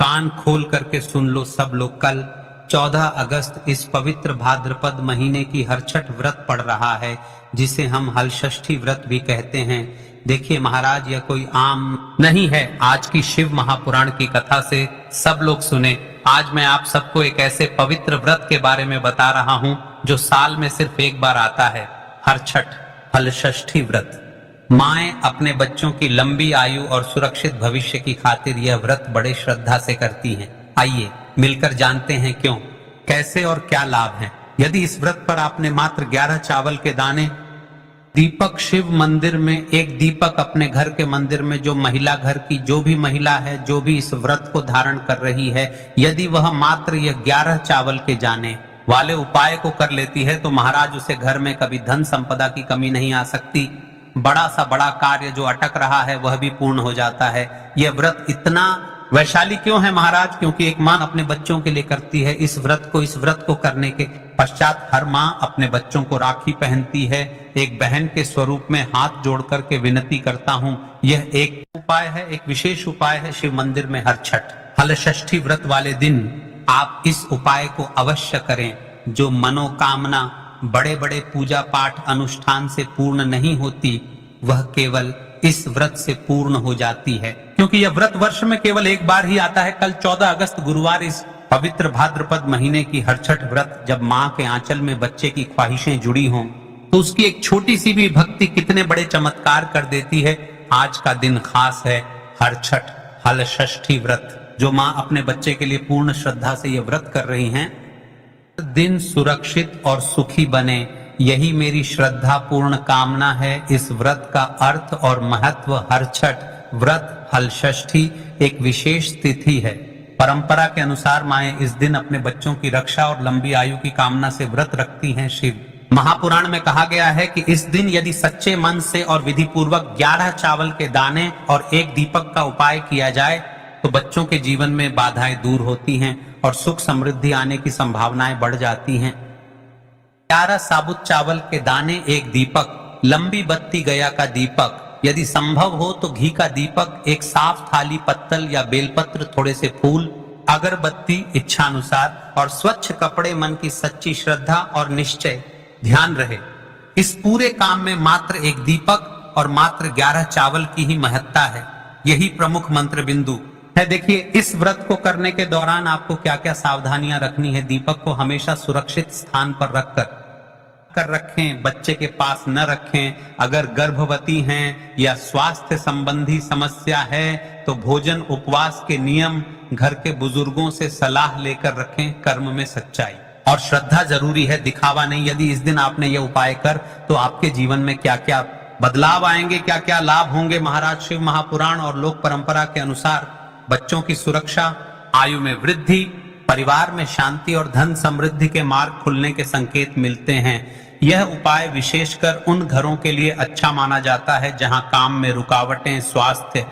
कान खोल करके सुन लो सब लोग, कल 14 अगस्त इस पवित्र भाद्रपद महीने की हरछठ व्रत पड़ रहा है, जिसे हम हलषष्ठी व्रत भी कहते हैं। देखिए महाराज, यह कोई आम नहीं है। आज की शिव महापुराण की कथा से सब लोग सुने। आज मैं आप सबको एक ऐसे पवित्र व्रत के बारे में बता रहा हूं जो साल में सिर्फ एक बार आता है, हरछठ हलषष्ठी व्रत। माएं अपने बच्चों की लंबी आयु और सुरक्षित भविष्य की खातिर यह व्रत बड़े श्रद्धा से करती हैं। आइए मिलकर जानते हैं क्यों, कैसे और क्या लाभ हैं। यदि इस व्रत पर आपने मात्र 11 चावल के दाने, दीपक शिव मंदिर में एक दीपक अपने घर के मंदिर में जो महिला, घर की जो भी महिला है, जो भी इस व्रत को धारण कर रही है, यदि वह मात्र यह 11 चावल के दाने वाले उपाय को कर लेती है तो महाराज उसे घर में कभी धन संपदा की कमी नहीं आ सकती। बड़ा सा बड़ा कार्य जो अटक रहा है वह भी पूर्ण हो जाता है। यह व्रत इतना वैशाली क्यों है महाराज? क्योंकि एक मां अपने बच्चों के लिए करती है इस व्रत को करने के पश्चात हर मां अपने बच्चों को राखी पहनती है। एक बहन के स्वरूप में हाथ जोड़ करके विनती करता हूं, यह एक उपाय है, एक विशेष उपाय है शिव मंदिर में हरछठ हलषष्ठी व्रत वाले दिन आप इस उपाय को अवश्य करें। जो मनोकामना बड़े बड़े पूजा पाठ अनुष्ठान से पूर्ण नहीं होती, वह केवल इस व्रत से पूर्ण हो जाती है। क्योंकि यह व्रत वर्ष में केवल एक बार ही आता है। कल 14 अगस्त गुरुवार इस पवित्र भाद्रपद महीने की हरछठ व्रत, जब मां के आंचल में बच्चे की ख्वाहिशें जुड़ी हों तो उसकी एक छोटी सी भी भक्ति कितने बड़े चमत्कार कर देती है। आज का दिन खास है, हरछठ हलषष्ठी व्रत, जो मां अपने बच्चे के लिए पूर्ण श्रद्धा से यह व्रत कर रही हैं। दिन सुरक्षित और सुखी बने, यही मेरी श्रद्धा पूर्ण कामना है। इस व्रत का अर्थ और महत्व, हरछठ व्रत हलषष्ठी एक विशेष तिथि है। परंपरा के अनुसार माएं इस दिन अपने बच्चों की रक्षा और लंबी आयु की कामना से व्रत रखती हैं। शिव महापुराण में कहा गया है कि इस दिन यदि सच्चे मन से और विधि पूर्वक 11 चावल के दाने और एक दीपक का उपाय किया जाए तो बच्चों के जीवन में बाधाएं दूर होती हैं और सुख समृद्धि आने की संभावनाएं बढ़ जाती हैं। 11 साबुत चावल के दाने, एक दीपक, लंबी बत्ती गया का दीपक, यदि संभव हो तो घी का दीपक, एक साफ थाली, पत्तल या बेलपत्र, थोड़े से फूल, अगरबत्ती इच्छानुसार और स्वच्छ कपड़े, मन की सच्ची श्रद्धा और निश्चय ध्यान रहे। इस पूरे काम में मात्र एक दीपक और मात्र 11 चावल की ही महत्ता है। यही प्रमुख मंत्र बिंदु है। देखिए, इस व्रत को करने के दौरान आपको क्या क्या सावधानियां रखनी है। दीपक को हमेशा सुरक्षित स्थान पर रखें, बच्चे के पास न रखें। अगर गर्भवती हैं या स्वास्थ्य संबंधी समस्या है तो भोजन उपवास के नियम घर के बुजुर्गों से सलाह लेकर रखें। कर्म में सच्चाई और श्रद्धा जरूरी है, दिखावा नहीं। यदि इस दिन आपने यह उपाय कर तो आपके जीवन में क्या क्या बदलाव आएंगे, क्या क्या लाभ होंगे। महाराज शिव महापुराण और लोक परंपरा के अनुसार बच्चों की सुरक्षा, आयु में वृद्धि, परिवार में शांति और धन समृद्धि के मार्ग खुलने के संकेत मिलते हैं। यह उपाय विशेषकर उन घरों के लिए अच्छा माना जाता है जहां काम में रुकावटें, स्वास्थ्य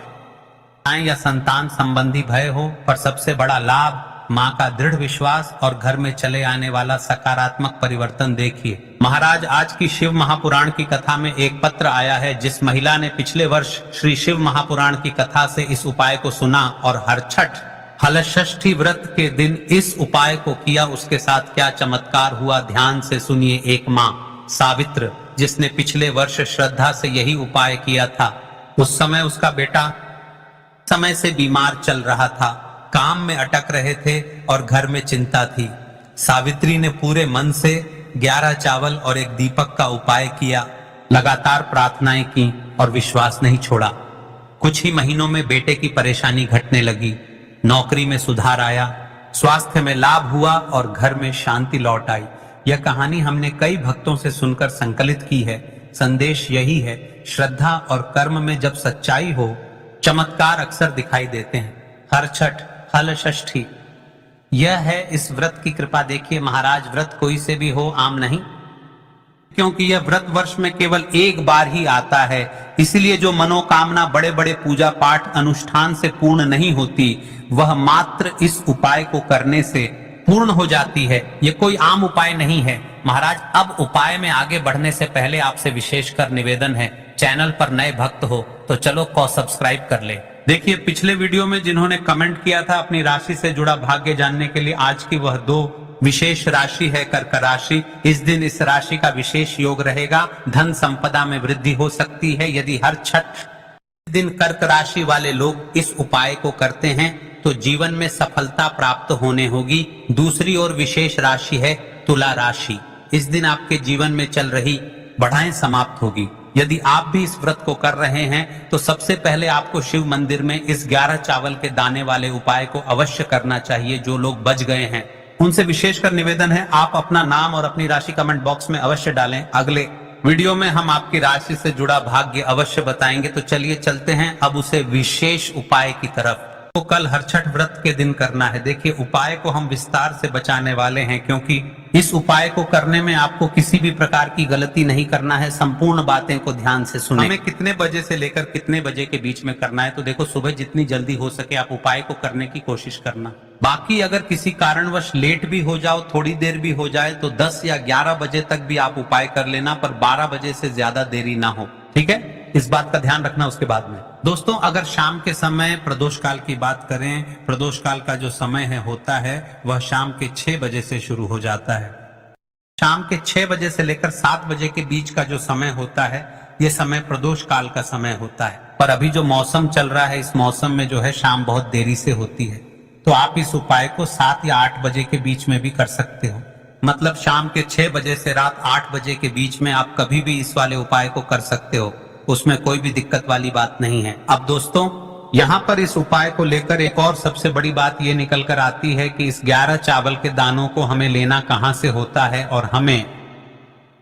या संतान संबंधी भय हो। पर सबसे बड़ा लाभ मां का दृढ़ विश्वास और घर में चले आने वाला सकारात्मक परिवर्तन देखिए। महाराज, आज की शिव महापुराण की कथा में एक पत्र आया है जिस महिला ने पिछले वर्ष श्री शिव महापुराण की कथा से इस उपाय को सुना और हरछठ हलषष्ठी व्रत के दिन इस उपाय को किया। उसके साथ क्या चमत्कार हुआ, ध्यान से सुनिए। एक मां सावित्र, जिसने पिछले वर्ष श्रद्धा से यही उपाय किया था, उस समय उसका बेटा समय से बीमार चल रहा था, काम में अटक रहे थे और घर में चिंता थी। सावित्री ने पूरे मन से 11 चावल और एक दीपक का उपाय किया, लगातार प्रार्थनाएं की और विश्वास नहीं छोड़ा। कुछ ही महीनों में बेटे की परेशानी घटने लगी, नौकरी में सुधार आया, स्वास्थ्य में लाभ हुआ और घर में शांति लौट आई। यह कहानी हमने कई भक्तों से सुनकर संकलित की है। संदेश यही है, श्रद्धा और कर्म में जब सच्चाई हो, चमत्कार अक्सर दिखाई देते हैं। हरछठ हलषष्ठी यह है इस व्रत की कृपा। देखिए महाराज, व्रत कोई से भी हो, आम नहीं, क्योंकि यह व्रत वर्ष में केवल एक बार ही आता है। इसलिए जो मनोकामना बड़े बड़े पूजा पाठ अनुष्ठान से पूर्ण नहीं होती, वह मात्र इस उपाय को करने से पूर्ण हो जाती है। यह कोई आम उपाय नहीं है। महाराज, अब उपाय में आगे बढ़ने से पहले आपसे विशेषकर निवेदन है, चैनल पर नए भक्त हो तो चलो सब्सक्राइब कर ले। देखिए पिछले वीडियो में जिन्होंने कमेंट किया था अपनी राशि से जुड़ा भाग्य जानने के लिए, आज की वह 2 विशेष राशि है कर्क राशि। इस दिन इस राशि का विशेष योग रहेगा, धन संपदा में वृद्धि हो सकती है। यदि हर छठ दिन कर्क राशि वाले लोग इस उपाय को करते हैं तो जीवन में सफलता प्राप्त होने होगी। दूसरी ओर विशेष राशि है तुला राशि। इस दिन आपके जीवन में चल रही बढ़ाएं समाप्त होगी। यदि आप भी इस व्रत को कर रहे हैं तो सबसे पहले आपको शिव मंदिर में इस 11 चावल के दाने वाले उपाय को अवश्य करना चाहिए। जो लोग बच गए हैं उनसे विशेषकर निवेदन है, आप अपना नाम और अपनी राशि कमेंट बॉक्स में अवश्य डालें। अगले वीडियो में हम आपकी राशि से जुड़ा भाग्य अवश्य बताएंगे। तो चलिए चलते हैं अब उसे विशेष उपाय की तरफ। तो कल हरछठ व्रत के दिन करना है। देखिए उपाय को हम विस्तार से बचाने वाले हैं, क्योंकि इस उपाय को करने में आपको किसी भी प्रकार की गलती नहीं करना है। संपूर्ण बातें को ध्यान से सुनें। हमें कितने बजे से लेकर कितने बजे के बीच में करना है, तो देखो सुबह जितनी जल्दी हो सके आप उपाय को करने की कोशिश करना। बाकी अगर किसी कारणवश लेट भी हो जाओ, थोड़ी देर भी हो जाए, तो 10 या 11 बजे तक भी आप उपाय कर लेना, पर 12 बजे से ज्यादा देरी ना हो। ठीक है, इस बात का ध्यान रखना उसके बाद में। दोस्तों अगर शाम के समय प्रदोष काल की बात करें, प्रदोष काल का जो समय है होता है वह शाम के 6 बजे से शुरू हो जाता है। शाम के 6 बजे से लेकर 7 बजे के बीच का जो समय होता है ये समय प्रदोष काल का समय होता है। पर अभी जो मौसम चल रहा है इस मौसम में जो है शाम बहुत देरी से होती है, तो आप इस उपाय को 7 या 8 बजे के बीच में भी कर सकते हो। मतलब शाम के 6 बजे से रात 8 बजे के बीच में आप कभी भी इस वाले उपाय को कर सकते हो, उसमें कोई भी दिक्कत वाली बात नहीं है। अब दोस्तों यहाँ पर इस उपाय को लेकर एक और सबसे बड़ी बात ये निकल कर आती है कि इस 11 चावल के दानों को हमें लेना कहाँ से होता है और हमें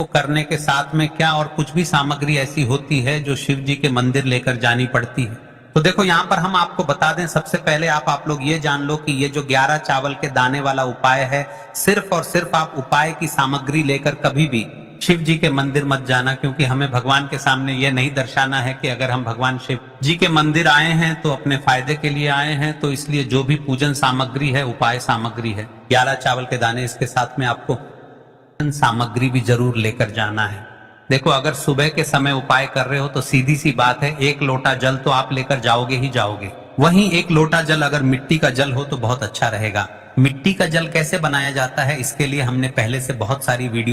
को करने के साथ में क्या और कुछ भी सामग्री ऐसी होती है जो शिव जी के मंदिर लेकर जानी पड़ती है। तो देखो यहाँ पर हम आपको बता दें, सबसे पहले आप लोग ये जान लो कि ये जो 11 चावल के दाने वाला उपाय है, सिर्फ और सिर्फ आप उपाय की सामग्री लेकर कभी भी शिव जी के मंदिर मत जाना, क्योंकि हमें भगवान के सामने ये नहीं दर्शाना है कि अगर हम भगवान शिव जी के मंदिर आए हैं तो अपने फायदे के लिए आए हैं। तो इसलिए जो भी पूजन सामग्री है उपाय सामग्री है, 11 चावल के दाने, इसके साथ में आपको सामग्री भी जरूर लेकर जाना है। देखो अगर सुबह के समय उपाय कर रहे हो तो सीधी सी बात है, 1 लोटा जल तो आप लेकर जाओगे ही जाओगे। वहीं 1 लोटा जल अगर मिट्टी का जल हो तो बहुत अच्छा रहेगा। मिट्टी का जल कैसे बनाया जाता है इसके लिए हमने पहले से बहुत सारी वीडियो